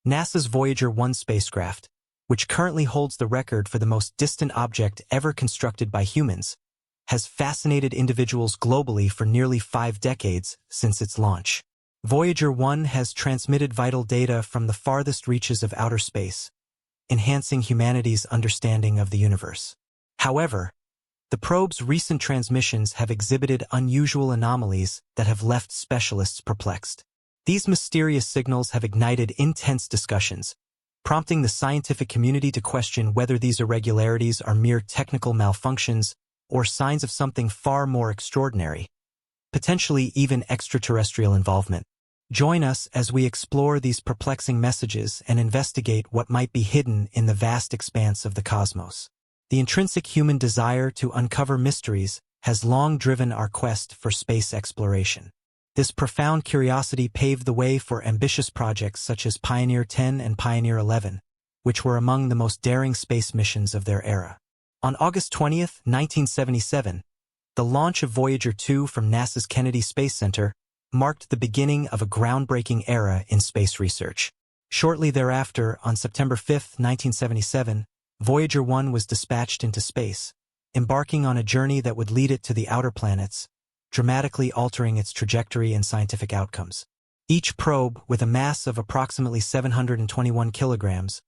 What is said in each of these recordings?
NASA's Voyager 1 spacecraft, which currently holds the record for the most distant object ever constructed by humans, has fascinated individuals globally for nearly 5 decades since its launch. Voyager 1 has transmitted vital data from the farthest reaches of outer space, enhancing humanity's understanding of the universe. However, the probe's recent transmissions have exhibited unusual anomalies that have left specialists perplexed. These mysterious signals have ignited intense discussions, prompting the scientific community to question whether these irregularities are mere technical malfunctions or signs of something far more extraordinary, potentially even extraterrestrial involvement. Join us as we explore these perplexing messages and investigate what might be hidden in the vast expanse of the cosmos. The intrinsic human desire to uncover mysteries has long driven our quest for space exploration. This profound curiosity paved the way for ambitious projects such as Pioneer 10 and Pioneer 11, which were among the most daring space missions of their era. On August 20, 1977, the launch of Voyager 2 from NASA's Kennedy Space Center marked the beginning of a groundbreaking era in space research. Shortly thereafter, on September 5, 1977, Voyager 1 was dispatched into space, embarking on a journey that would lead it to the outer planets, dramatically altering its trajectory and scientific outcomes. Each probe, with a mass of approximately 721 kilograms,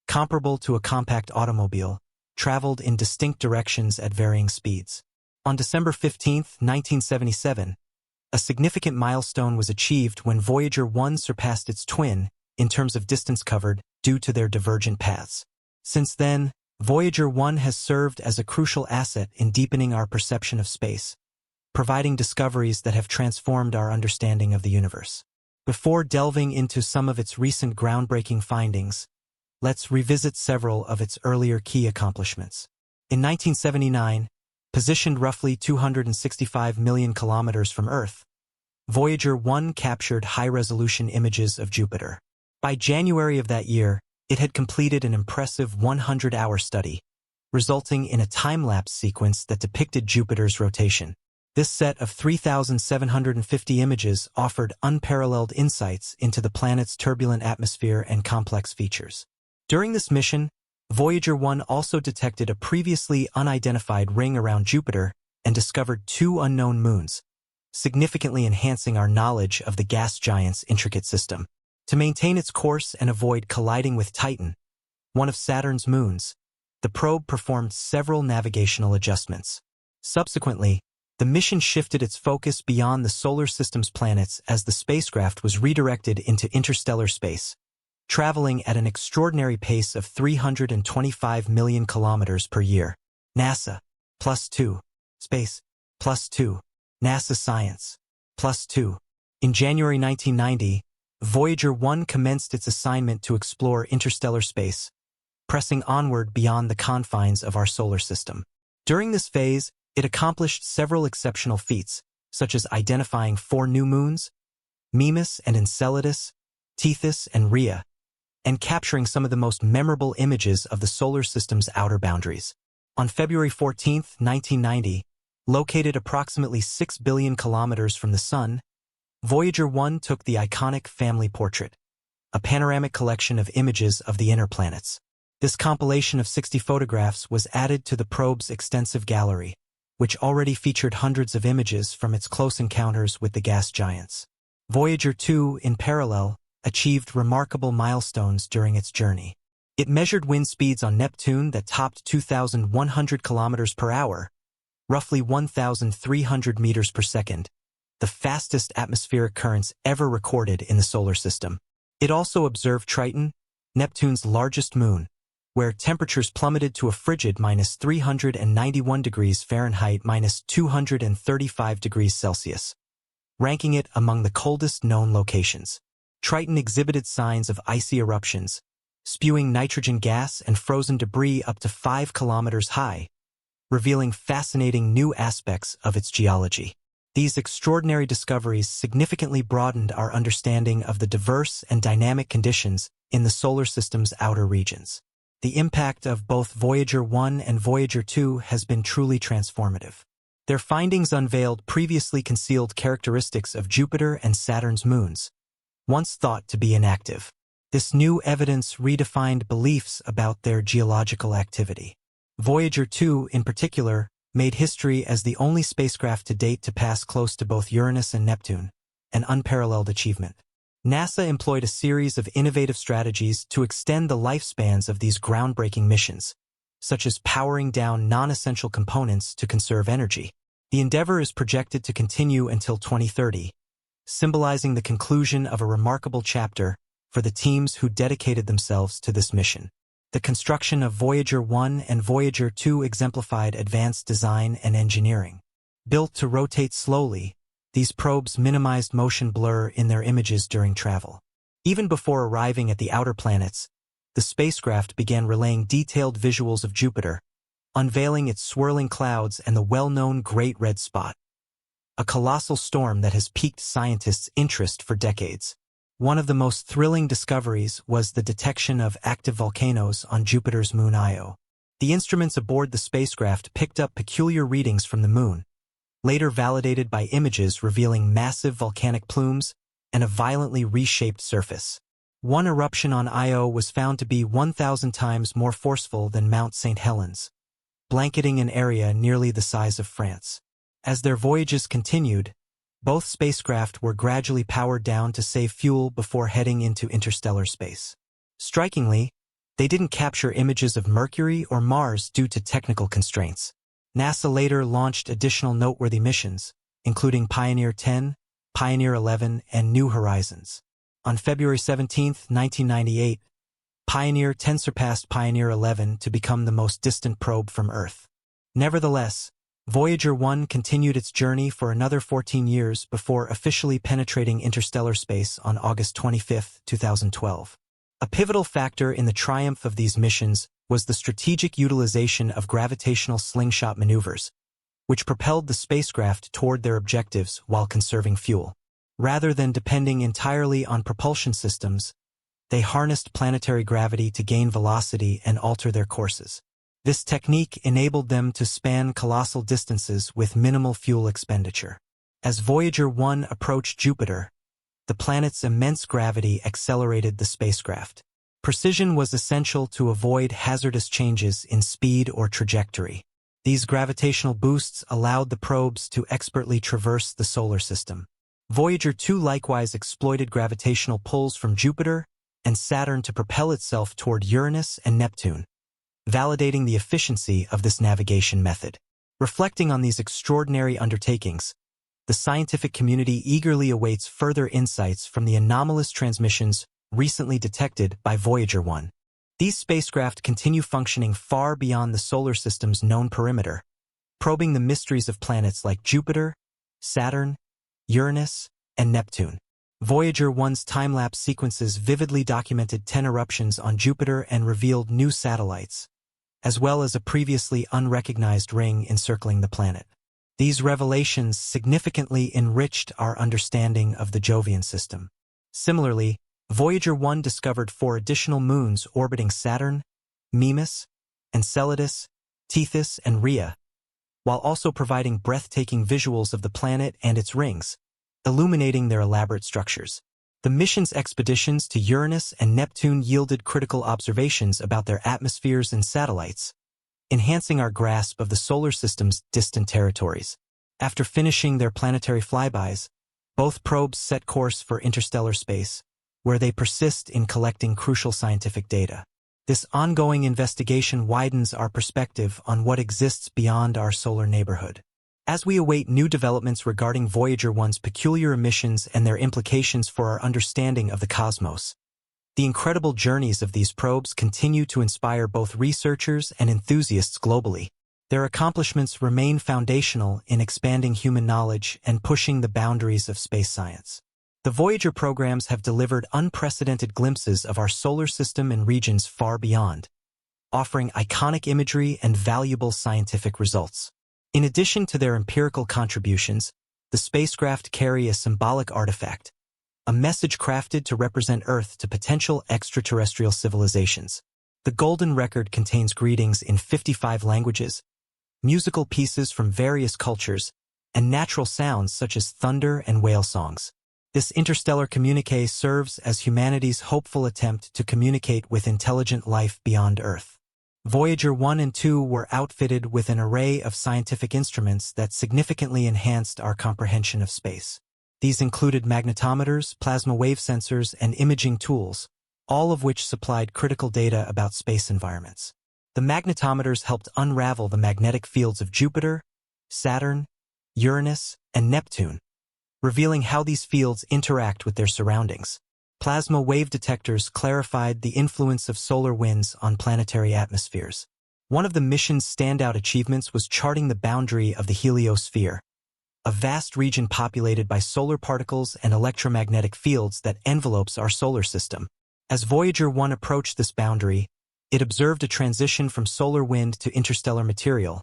comparable to a compact automobile, traveled in distinct directions at varying speeds. On December 15, 1977, a significant milestone was achieved when Voyager 1 surpassed its twin in terms of distance covered due to their divergent paths. Since then, Voyager 1 has served as a crucial asset in deepening our perception of space, providing discoveries that have transformed our understanding of the universe. Before delving into some of its recent groundbreaking findings, let's revisit several of its earlier key accomplishments. In 1979, positioned roughly 265 million kilometers from Earth, Voyager 1 captured high-resolution images of Jupiter. By January of that year, it had completed an impressive 100-hour study, resulting in a time-lapse sequence that depicted Jupiter's rotation. This set of 3,750 images offered unparalleled insights into the planet's turbulent atmosphere and complex features. During this mission, Voyager 1 also detected a previously unidentified ring around Jupiter and discovered 2 unknown moons, significantly enhancing our knowledge of the gas giant's intricate system. To maintain its course and avoid colliding with Titan, one of Saturn's moons, the probe performed several navigational adjustments. Subsequently, the mission shifted its focus beyond the solar system's planets as the spacecraft was redirected into interstellar space, traveling at an extraordinary pace of 325 million kilometers per year. NASA, +2. Space, +2. NASA Science, +2. In January 1990, Voyager 1 commenced its assignment to explore interstellar space, pressing onward beyond the confines of our solar system. During this phase, it accomplished several exceptional feats, such as identifying 4 new moons, Mimas and Enceladus, Tethys and Rhea, and capturing some of the most memorable images of the solar system's outer boundaries. On February 14, 1990, located approximately 6 billion kilometers from the Sun, Voyager 1 took the iconic family portrait, a panoramic collection of images of the inner planets. This compilation of 60 photographs was added to the probe's extensive gallery, which already featured hundreds of images from its close encounters with the gas giants. Voyager 2, in parallel, achieved remarkable milestones during its journey. It measured wind speeds on Neptune that topped 2,100 kilometers per hour, roughly 1,300 meters per second, the fastest atmospheric currents ever recorded in the solar system. It also observed Triton, Neptune's largest moon, where temperatures plummeted to a frigid -391 degrees Fahrenheit -235 degrees Celsius, ranking it among the coldest known locations. Triton exhibited signs of icy eruptions, spewing nitrogen gas and frozen debris up to 5 kilometers high, revealing fascinating new aspects of its geology. These extraordinary discoveries significantly broadened our understanding of the diverse and dynamic conditions in the solar system's outer regions. The impact of both Voyager 1 and Voyager 2 has been truly transformative. Their findings unveiled previously concealed characteristics of Jupiter and Saturn's moons, once thought to be inactive. This new evidence redefined beliefs about their geological activity. Voyager 2, in particular, made history as the only spacecraft to date to pass close to both Uranus and Neptune, an unparalleled achievement. NASA employed a series of innovative strategies to extend the lifespans of these groundbreaking missions, such as powering down non-essential components to conserve energy. The endeavor is projected to continue until 2030, symbolizing the conclusion of a remarkable chapter for the teams who dedicated themselves to this mission. The construction of Voyager 1 and Voyager 2 exemplified advanced design and engineering. Built to rotate slowly, these probes minimized motion blur in their images during travel. Even before arriving at the outer planets, the spacecraft began relaying detailed visuals of Jupiter, unveiling its swirling clouds and the well-known Great Red Spot, a colossal storm that has piqued scientists' interest for decades. One of the most thrilling discoveries was the detection of active volcanoes on Jupiter's moon Io. The instruments aboard the spacecraft picked up peculiar readings from the moon, later validated by images revealing massive volcanic plumes and a violently reshaped surface. One eruption on Io was found to be 1,000 times more forceful than Mount St. Helens, blanketing an area nearly the size of France. As their voyages continued, both spacecraft were gradually powered down to save fuel before heading into interstellar space. Strikingly, they didn't capture images of Mercury or Mars due to technical constraints. NASA later launched additional noteworthy missions, including Pioneer 10, Pioneer 11, and New Horizons. On February 17, 1998, Pioneer 10 surpassed Pioneer 11 to become the most distant probe from Earth. Nevertheless, Voyager 1 continued its journey for another 14 years before officially penetrating interstellar space on August 25, 2012. A pivotal factor in the triumph of these missions was the strategic utilization of gravitational slingshot maneuvers, which propelled the spacecraft toward their objectives while conserving fuel. Rather than depending entirely on propulsion systems, they harnessed planetary gravity to gain velocity and alter their courses. This technique enabled them to span colossal distances with minimal fuel expenditure. As Voyager 1 approached Jupiter, the planet's immense gravity accelerated the spacecraft. Precision was essential to avoid hazardous changes in speed or trajectory. These gravitational boosts allowed the probes to expertly traverse the solar system. Voyager 2 likewise exploited gravitational pulls from Jupiter and Saturn to propel itself toward Uranus and Neptune, validating the efficiency of this navigation method. Reflecting on these extraordinary undertakings, the scientific community eagerly awaits further insights from the anomalous transmissions recently detected by Voyager 1. These spacecraft continue functioning far beyond the solar system's known perimeter, probing the mysteries of planets like Jupiter, Saturn, Uranus, and Neptune. Voyager 1's time-lapse sequences vividly documented 10 eruptions on Jupiter and revealed new satellites, as well as a previously unrecognized ring encircling the planet. These revelations significantly enriched our understanding of the Jovian system. Similarly, Voyager 1 discovered 4 additional moons orbiting Saturn, Mimas, Enceladus, Tethys, and Rhea, while also providing breathtaking visuals of the planet and its rings, illuminating their elaborate structures. The mission's expeditions to Uranus and Neptune yielded critical observations about their atmospheres and satellites, enhancing our grasp of the solar system's distant territories. After finishing their planetary flybys, both probes set course for interstellar space, where they persist in collecting crucial scientific data. This ongoing investigation widens our perspective on what exists beyond our solar neighborhood. As we await new developments regarding Voyager 1's peculiar emissions and their implications for our understanding of the cosmos, the incredible journeys of these probes continue to inspire both researchers and enthusiasts globally. Their accomplishments remain foundational in expanding human knowledge and pushing the boundaries of space science. The Voyager programs have delivered unprecedented glimpses of our solar system and regions far beyond, offering iconic imagery and valuable scientific results. In addition to their empirical contributions, the spacecraft carry a symbolic artifact, a message crafted to represent Earth to potential extraterrestrial civilizations. The Golden Record contains greetings in 55 languages, musical pieces from various cultures, and natural sounds such as thunder and whale songs. This interstellar communique serves as humanity's hopeful attempt to communicate with intelligent life beyond Earth. Voyager 1 and 2 were outfitted with an array of scientific instruments that significantly enhanced our comprehension of space. These included magnetometers, plasma wave sensors, and imaging tools, all of which supplied critical data about space environments. The magnetometers helped unravel the magnetic fields of Jupiter, Saturn, Uranus, and Neptune, revealing how these fields interact with their surroundings. Plasma wave detectors clarified the influence of solar winds on planetary atmospheres. One of the mission's standout achievements was charting the boundary of the heliosphere, a vast region populated by solar particles and electromagnetic fields that envelopes our solar system. As Voyager 1 approached this boundary, it observed a transition from solar wind to interstellar material,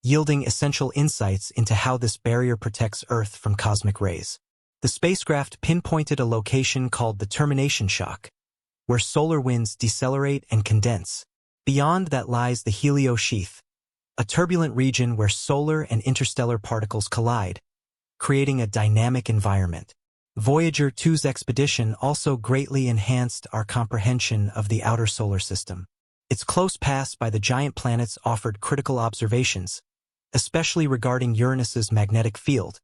yielding essential insights into how this barrier protects Earth from cosmic rays. The spacecraft pinpointed a location called the termination shock, where solar winds decelerate and condense. Beyond that lies the heliosheath, a turbulent region where solar and interstellar particles collide, creating a dynamic environment. Voyager 2's expedition also greatly enhanced our comprehension of the outer solar system. Its close pass by the giant planets offered critical observations, especially regarding Uranus's magnetic field,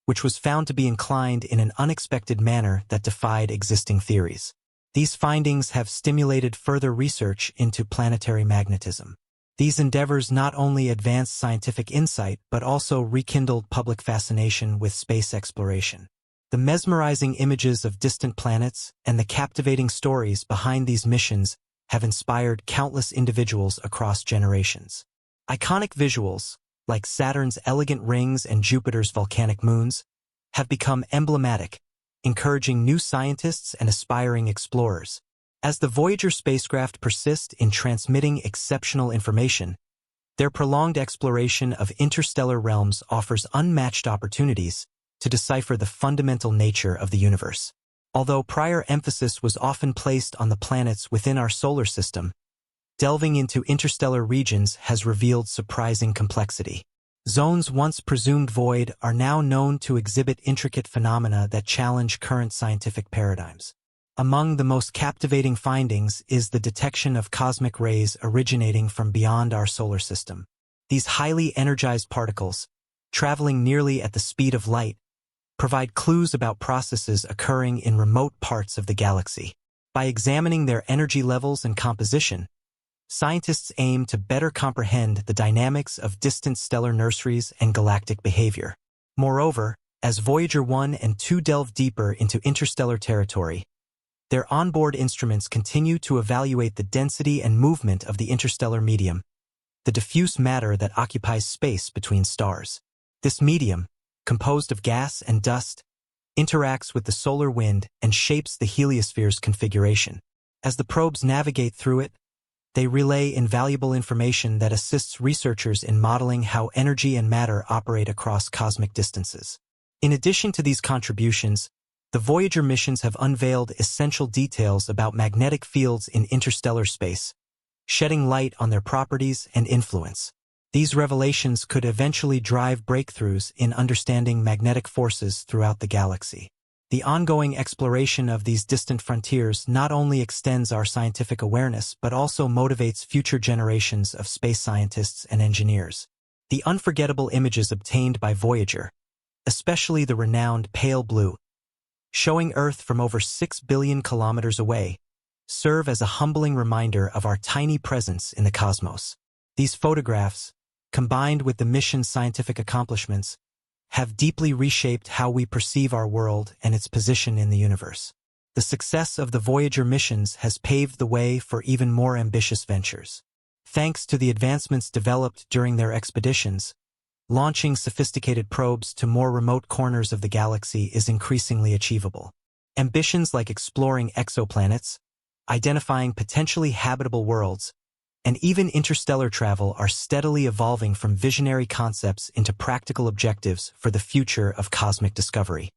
which was found to be inclined in an unexpected manner that defied existing theories. These findings have stimulated further research into planetary magnetism. These endeavors not only advanced scientific insight but also rekindled public fascination with space exploration. The mesmerizing images of distant planets and the captivating stories behind these missions have inspired countless individuals across generations. Iconic visuals, like Saturn's elegant rings and Jupiter's volcanic moons, have become emblematic, encouraging new scientists and aspiring explorers. As the Voyager spacecraft persist in transmitting exceptional information, their prolonged exploration of interstellar realms offers unmatched opportunities to decipher the fundamental nature of the universe. Although prior emphasis was often placed on the planets within our solar system, delving into interstellar regions has revealed surprising complexity. Zones once presumed void are now known to exhibit intricate phenomena that challenge current scientific paradigms. Among the most captivating findings is the detection of cosmic rays originating from beyond our solar system. These highly energized particles, traveling nearly at the speed of light, provide clues about processes occurring in remote parts of the galaxy. By examining their energy levels and composition, scientists aim to better comprehend the dynamics of distant stellar nurseries and galactic behavior. Moreover, as Voyager 1 and 2 delve deeper into interstellar territory, their onboard instruments continue to evaluate the density and movement of the interstellar medium, the diffuse matter that occupies space between stars. This medium, composed of gas and dust, interacts with the solar wind and shapes the heliosphere's configuration. As the probes navigate through it, they relay invaluable information that assists researchers in modeling how energy and matter operate across cosmic distances. In addition to these contributions, the Voyager missions have unveiled essential details about magnetic fields in interstellar space, shedding light on their properties and influence. These revelations could eventually drive breakthroughs in understanding magnetic forces throughout the galaxy. The ongoing exploration of these distant frontiers not only extends our scientific awareness but also motivates future generations of space scientists and engineers. The unforgettable images obtained by Voyager, especially the renowned pale blue, showing Earth from over 6 billion kilometers away, serve as a humbling reminder of our tiny presence in the cosmos. These photographs, combined with the mission's scientific accomplishments, have deeply reshaped how we perceive our world and its position in the universe. The success of the Voyager missions has paved the way for even more ambitious ventures. Thanks to the advancements developed during their expeditions, launching sophisticated probes to more remote corners of the galaxy is increasingly achievable. Ambitions like exploring exoplanets, identifying potentially habitable worlds, and even interstellar travel are steadily evolving from visionary concepts into practical objectives for the future of cosmic discovery.